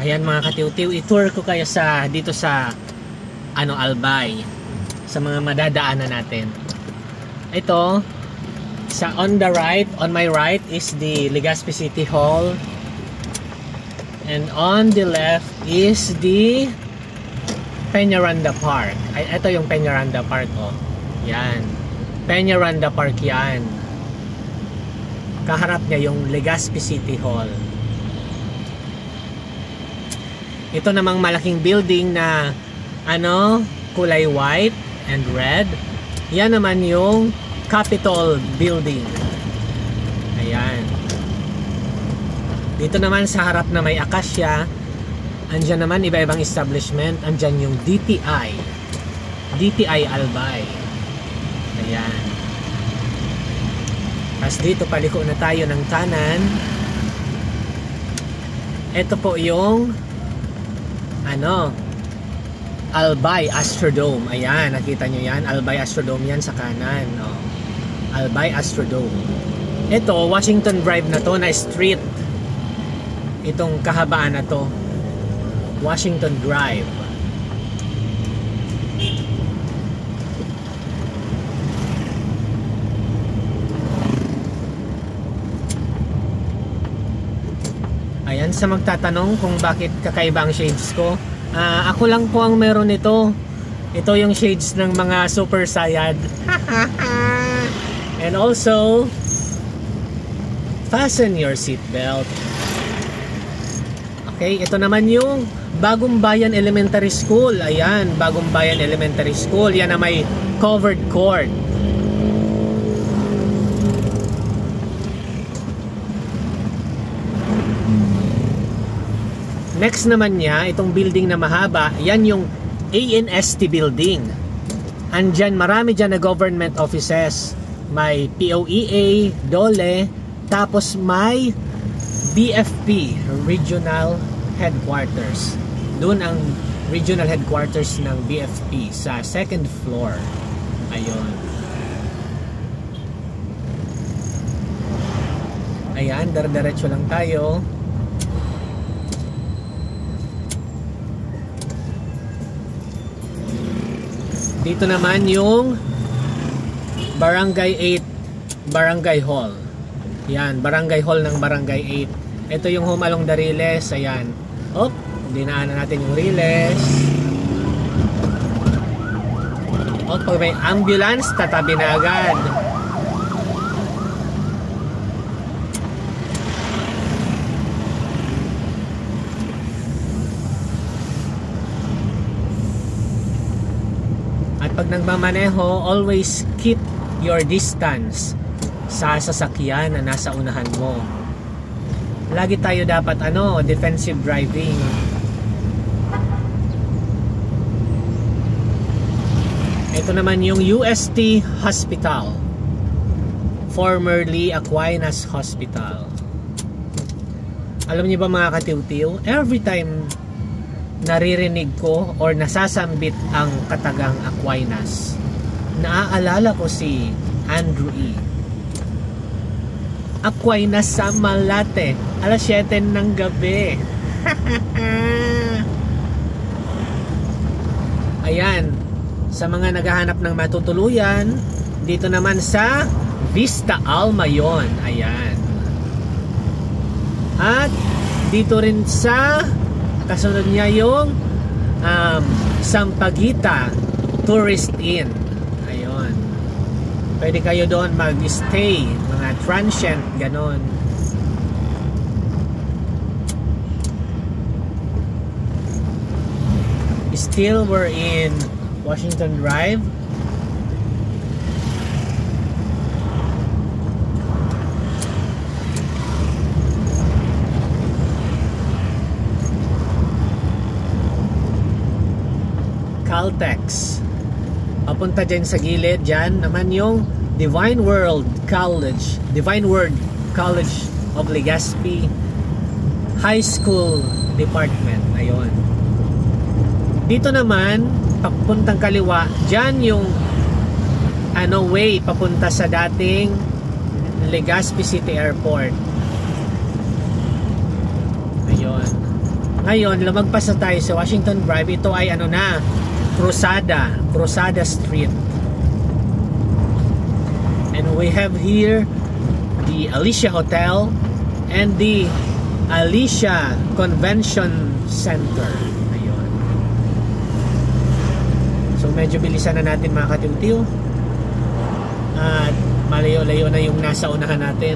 Ayan mga katiw-tiw, i-tour ko kayo dito sa Albay, sa mga madadaanan natin. Ito, on my right is the Legazpi City Hall, and on the left is the Peñaranda Park. Ito yung Peñaranda Park, oh. Yan, Peñaranda Park yan. Kaharap niya yung Legazpi City Hall. Ito namang malaking building na kulay white and red. Yan naman yung Capitol Building. Ayan. Dito naman sa harap na may akasya, andyan naman iba-ibang establishment. Andyan yung DTI Albay. Ayan. Tapos dito paliko na tayo ng kanan. Ito po yung Albay Astrodome. Ayan, nakita nyo yan, Albay Astrodome yan sa kanan, oh. Albay Astrodome. Ito, Washington Drive na to, na street. Itong kahabaan na to, Washington Drive. Ayan, sa magtatanong kung bakit kakaiba ang shades ko, ako lang po ang meron nito. Ito yung shades ng mga super sayad. And also, fasten your seatbelt. Okay, ito naman yung Bagong Bayan Elementary School. Ayan, Bagong Bayan Elementary School. Yan na may covered court. Next naman niya, itong building na mahaba, yan yung ANST building. Andyan, marami dyan na government offices. May POEA, DOLE, tapos may BFP, Regional Headquarters. Doon ang Regional Headquarters ng BFP sa second floor. Ayun. Ayan, diretso lang tayo. Dito naman yung Barangay 8 Barangay Hall. Yan, Barangay Hall ng Barangay 8. Ito yung Home Along the Riles. Ayan. Op, dinaanan natin yung Riles. O, pag may ambulance, tatabi na agad. Pag nagmamaneho, always keep your distance sa sasakyan na nasa unahan mo. Lagi tayo dapat defensive driving. Ito naman yung UST Hospital, formerly Aquinas Hospital. Alam niyo ba mga katiw-tiw, every time naririnig ko or nasasambit ang katagang Aquinas, naaalala ko si Andrew E. Aquinas sa Malate, alas 7 ng gabi. Ayan, sa mga naghahanap ng matutuluyan, dito naman sa Vista Alma yon. Ayan. At dito rin sa kasunod niya yung Sampaguita Tourist Inn. Ayun. Pwede kayo doon mag-stay, mga transient, ganon. Still, we're in Washington Drive. Caltex. Papunta dyan sa gilid, dyan naman yung Divine Word College of Legazpi High School Department. Ayun. Dito naman, papuntang kaliwa, dyan yung way papunta sa dating Legazpi City Airport. Ayun. Ngayon, lumagpas na tayo sa Washington Drive. Ito ay ano na, Cruzada Street. And we have here the Alicia Hotel and the Alicia Convention Center. Ayun. So medyo bilisan na natin mga katiw-tiw. At malayo-layo na yung nasa unahan natin.